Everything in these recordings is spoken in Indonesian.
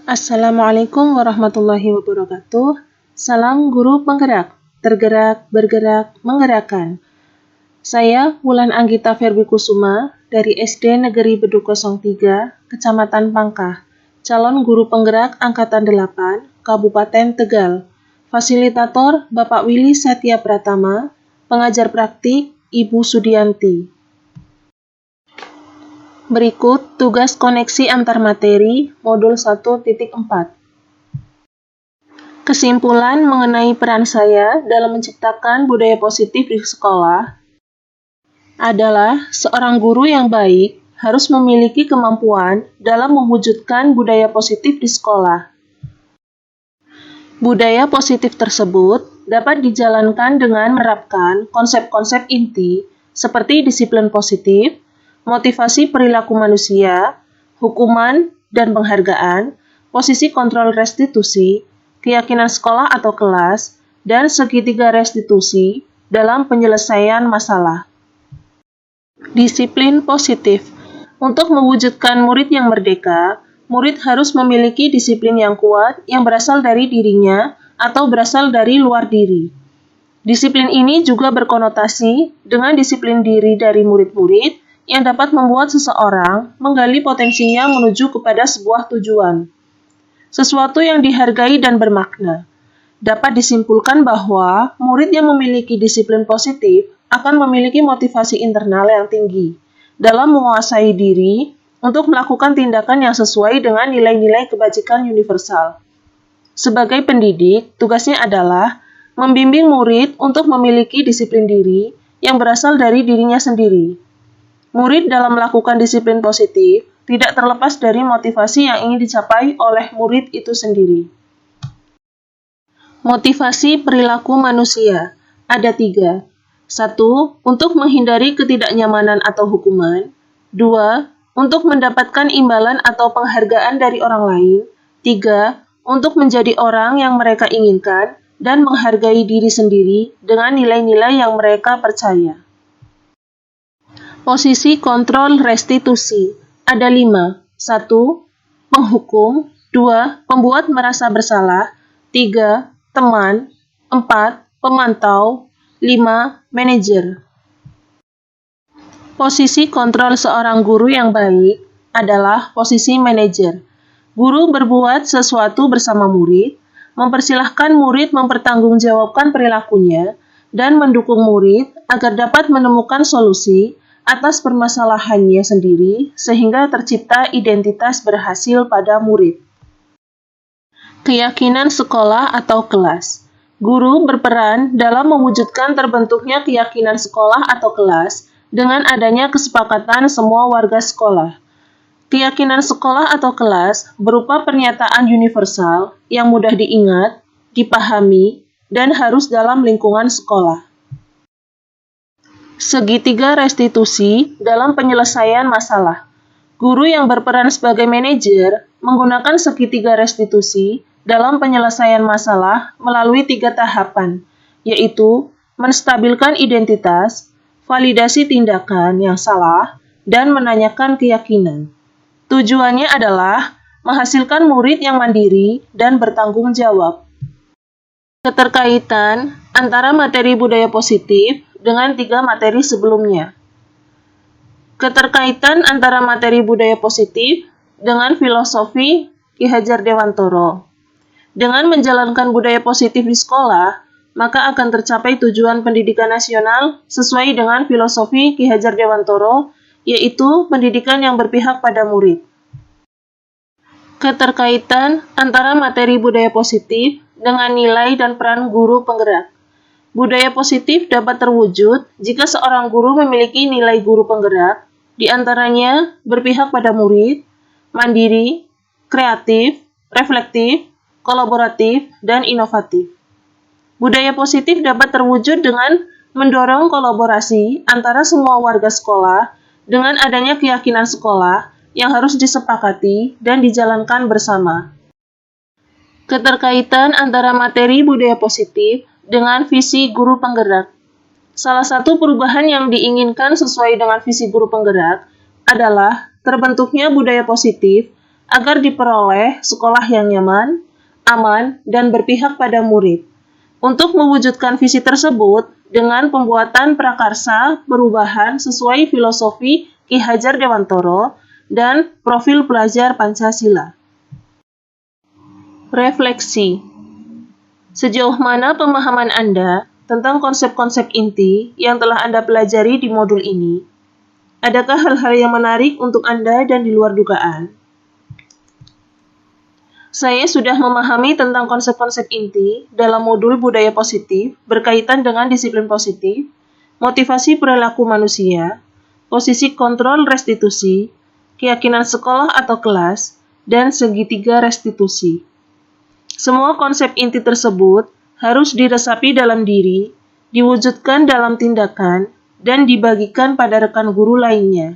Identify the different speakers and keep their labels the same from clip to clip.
Speaker 1: Assalamualaikum warahmatullahi wabarakatuh. Salam guru penggerak, tergerak, bergerak, menggerakkan. Saya Wulan Anggita Ferbikusuma dari SD Negeri Beduk 03, Kecamatan Pangkah, calon guru penggerak Angkatan 8, Kabupaten Tegal. Fasilitator Bapak Willy Satya Pratama, pengajar praktik Ibu Sudianti. Berikut tugas koneksi antar materi modul 1.4. Kesimpulan mengenai peran saya dalam menciptakan budaya positif di sekolah adalah seorang guru yang baik harus memiliki kemampuan dalam mewujudkan budaya positif di sekolah. Budaya positif tersebut dapat dijalankan dengan menerapkan konsep-konsep inti seperti disiplin positif, motivasi perilaku manusia, hukuman dan penghargaan, posisi kontrol restitusi, keyakinan sekolah atau kelas, dan segitiga restitusi dalam penyelesaian masalah. Disiplin positif. Untuk mewujudkan murid yang merdeka, murid harus memiliki disiplin yang kuat yang berasal dari dirinya atau berasal dari luar diri. Disiplin ini juga berkonotasi dengan disiplin diri dari murid-murid yang dapat membuat seseorang menggali potensinya menuju kepada sebuah tujuan. Sesuatu yang dihargai dan bermakna. Dapat disimpulkan bahwa murid yang memiliki disiplin positif akan memiliki motivasi internal yang tinggi dalam menguasai diri untuk melakukan tindakan yang sesuai dengan nilai-nilai kebajikan universal. Sebagai pendidik, tugasnya adalah membimbing murid untuk memiliki disiplin diri yang berasal dari dirinya sendiri. Murid dalam melakukan disiplin positif tidak terlepas dari motivasi yang ingin dicapai oleh murid itu sendiri. Motivasi perilaku manusia ada 3. 1. Untuk menghindari ketidaknyamanan atau hukuman. 2. Untuk mendapatkan imbalan atau penghargaan dari orang lain. 3. Untuk menjadi orang yang mereka inginkan dan menghargai diri sendiri dengan nilai-nilai yang mereka percaya. Posisi kontrol restitusi ada 5. 1. Penghukum. 2. Pembuat merasa bersalah. 3. Teman. 4. Pemantau. 5. Manajer. Posisi kontrol seorang guru yang baik adalah posisi manajer. Guru berbuat sesuatu bersama murid, mempersilahkan murid mempertanggungjawabkan perilakunya, dan mendukung murid agar dapat menemukan solusi atas permasalahannya sendiri sehingga tercipta identitas berhasil pada murid. Keyakinan sekolah atau kelas. Guru berperan dalam mewujudkan terbentuknya keyakinan sekolah atau kelas dengan adanya kesepakatan semua warga sekolah. Keyakinan sekolah atau kelas berupa pernyataan universal yang mudah diingat, dipahami, dan harus dalam lingkungan sekolah. Segitiga restitusi dalam penyelesaian masalah. Guru yang berperan sebagai manajer menggunakan segitiga restitusi dalam penyelesaian masalah melalui 3 tahapan, yaitu menstabilkan identitas, validasi tindakan yang salah, dan menanyakan keyakinan. Tujuannya adalah menghasilkan murid yang mandiri dan bertanggung jawab. Keterkaitan antara materi budaya positif dengan 3 materi sebelumnya. Keterkaitan antara materi budaya positif dengan filosofi Ki Hajar Dewantoro. Dengan menjalankan budaya positif di sekolah, maka akan tercapai tujuan pendidikan nasional sesuai dengan filosofi Ki Hajar Dewantoro, yaitu pendidikan yang berpihak pada murid. Keterkaitan antara materi budaya positif dengan nilai dan peran guru penggerak. Budaya positif dapat terwujud jika seorang guru memiliki nilai guru penggerak, di antaranya berpihak pada murid, mandiri, kreatif, reflektif, kolaboratif, dan inovatif. Budaya positif dapat terwujud dengan mendorong kolaborasi antara semua warga sekolah dengan adanya keyakinan sekolah yang harus disepakati dan dijalankan bersama. Keterkaitan antara materi budaya positif dengan visi guru penggerak. Salah satu perubahan yang diinginkan sesuai dengan visi guru penggerak adalah terbentuknya budaya positif agar diperoleh sekolah yang nyaman, aman, dan berpihak pada murid. Untuk mewujudkan visi tersebut, dengan pembuatan prakarsa perubahan sesuai filosofi Ki Hajar Dewantoro dan profil pelajar Pancasila. Refleksi. Sejauh mana pemahaman Anda tentang konsep-konsep inti yang telah Anda pelajari di modul ini? Adakah hal-hal yang menarik untuk Anda dan di luar dugaan? Saya sudah memahami tentang konsep-konsep inti dalam modul budaya positif berkaitan dengan disiplin positif, motivasi perilaku manusia, posisi kontrol restitusi, keyakinan sekolah atau kelas, dan segitiga restitusi. Semua konsep inti tersebut harus diresapi dalam diri, diwujudkan dalam tindakan, dan dibagikan pada rekan guru lainnya.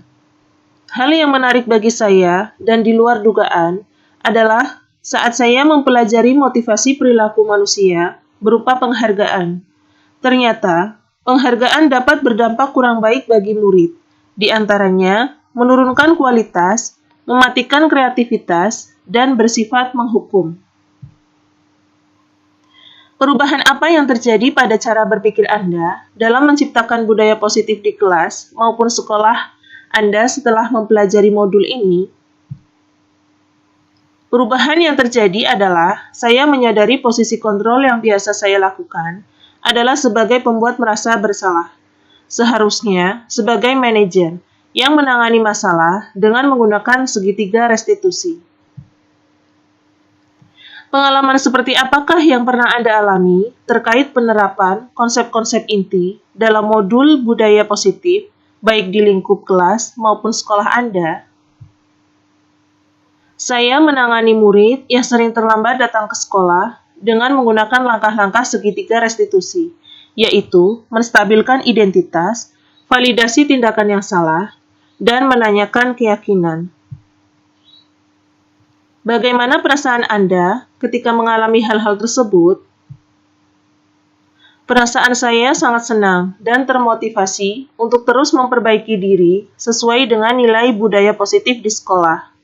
Speaker 1: Hal yang menarik bagi saya dan di luar dugaan adalah saat saya mempelajari motivasi perilaku manusia berupa penghargaan. Ternyata, penghargaan dapat berdampak kurang baik bagi murid, di antaranya menurunkan kualitas, mematikan kreativitas, dan bersifat menghukum. Perubahan apa yang terjadi pada cara berpikir Anda dalam menciptakan budaya positif di kelas maupun sekolah Anda setelah mempelajari modul ini? Perubahan yang terjadi adalah saya menyadari posisi kontrol yang biasa saya lakukan adalah sebagai pembuat merasa bersalah. Seharusnya sebagai manajer yang menangani masalah dengan menggunakan segitiga restitusi. Pengalaman seperti apakah yang pernah Anda alami terkait penerapan konsep-konsep inti dalam modul budaya positif, baik di lingkup kelas maupun sekolah Anda? Saya menangani murid yang sering terlambat datang ke sekolah dengan menggunakan langkah-langkah segitiga restitusi, yaitu menstabilkan identitas, validasi tindakan yang salah, dan menanyakan keyakinan. Bagaimana perasaan Anda ketika mengalami hal-hal tersebut? Perasaan saya sangat senang dan termotivasi untuk terus memperbaiki diri sesuai dengan nilai budaya positif di sekolah.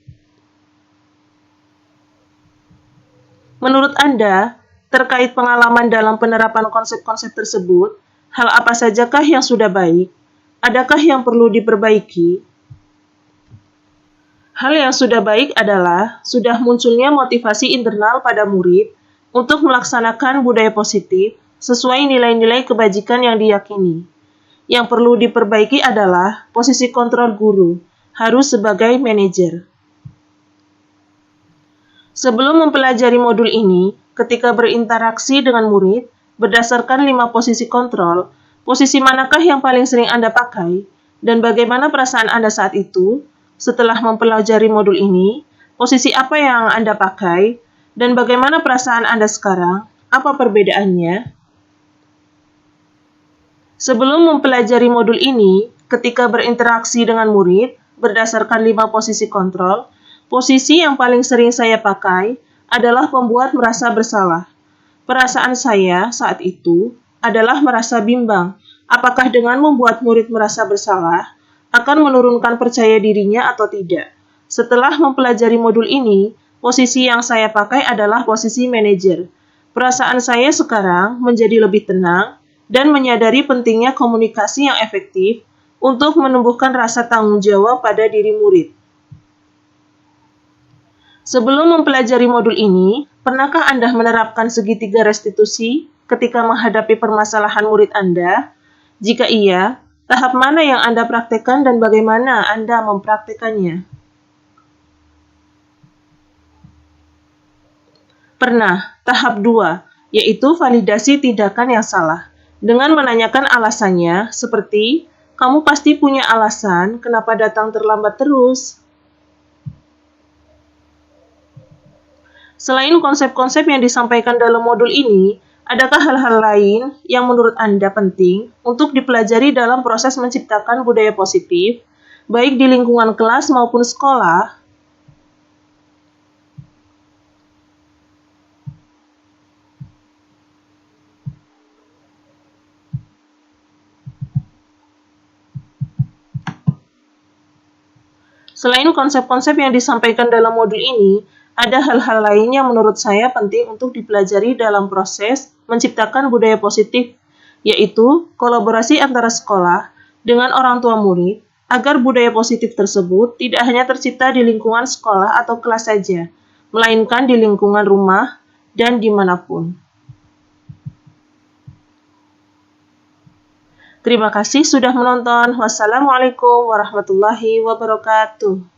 Speaker 1: Menurut Anda, terkait pengalaman dalam penerapan konsep-konsep tersebut, hal apa sajakah yang sudah baik? Adakah yang perlu diperbaiki? Hal yang sudah baik adalah sudah munculnya motivasi internal pada murid untuk melaksanakan budaya positif sesuai nilai-nilai kebajikan yang diyakini. Yang perlu diperbaiki adalah posisi kontrol guru, harus sebagai manajer. Sebelum mempelajari modul ini, ketika berinteraksi dengan murid, berdasarkan 5 posisi kontrol, posisi manakah yang paling sering Anda pakai, dan bagaimana perasaan Anda saat itu? Setelah mempelajari modul ini, posisi apa yang Anda pakai, dan bagaimana perasaan Anda sekarang? Apa perbedaannya? Sebelum mempelajari modul ini, ketika berinteraksi dengan murid, berdasarkan 5 posisi kontrol, posisi yang paling sering saya pakai adalah membuat merasa bersalah. Perasaan saya saat itu adalah merasa bimbang, apakah dengan membuat murid merasa bersalah akan menurunkan percaya dirinya atau tidak. Setelah mempelajari modul ini, posisi yang saya pakai adalah posisi manajer. Perasaan saya sekarang menjadi lebih tenang dan menyadari pentingnya komunikasi yang efektif untuk menumbuhkan rasa tanggung jawab pada diri murid. Sebelum mempelajari modul ini, pernahkah Anda menerapkan segitiga restitusi ketika menghadapi permasalahan murid Anda? Jika iya, tahap mana yang Anda praktekkan dan bagaimana Anda mempraktekannya? Pernah, tahap 2, yaitu validasi tindakan yang salah. Dengan menanyakan alasannya, seperti, kamu pasti punya alasan kenapa datang terlambat terus. Selain konsep-konsep yang disampaikan dalam modul ini, adakah hal-hal lain yang menurut Anda penting untuk dipelajari dalam proses menciptakan budaya positif, baik di lingkungan kelas maupun sekolah? Selain konsep-konsep yang disampaikan dalam modul ini, ada hal-hal lain yang menurut saya penting untuk dipelajari dalam proses menciptakan budaya positif, yaitu kolaborasi antara sekolah dengan orang tua murid, agar budaya positif tersebut tidak hanya tercipta di lingkungan sekolah atau kelas saja, melainkan di lingkungan rumah dan dimanapun. Terima kasih sudah menonton. Wassalamualaikum warahmatullahi wabarakatuh.